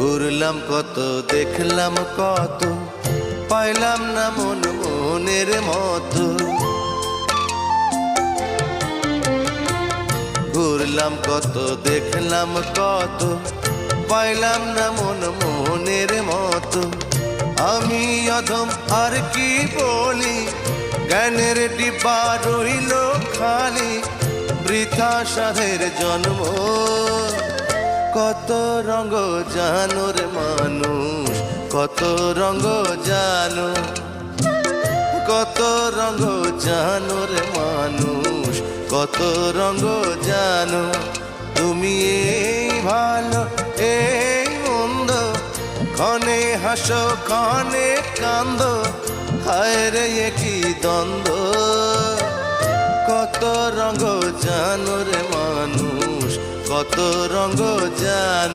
ঘুরলাম কত, দেখলাম কত, পাইলাম না মন মনের মতো। ঘুরলাম কত, দেখলাম কত, পাইলাম না মন মনের মতো। আমি অধম আর কি বলি, জ্ঞানের ডিব্বা রইল খালি, বৃথা সাধের জন্ম। কত রঙ জানো রে মানুষ, কত রঙ জানো, কত রঙ জানো রে মানুষ, কত রঙ জানো। তুমি এই ভালো এই মন্দ, ক্ষণে হাসো ক্ষণে কান্দো, হায় রে কি দ্বন্দ্ব। কত রঙ জানো রে মানুষ, কত রঙ জানো।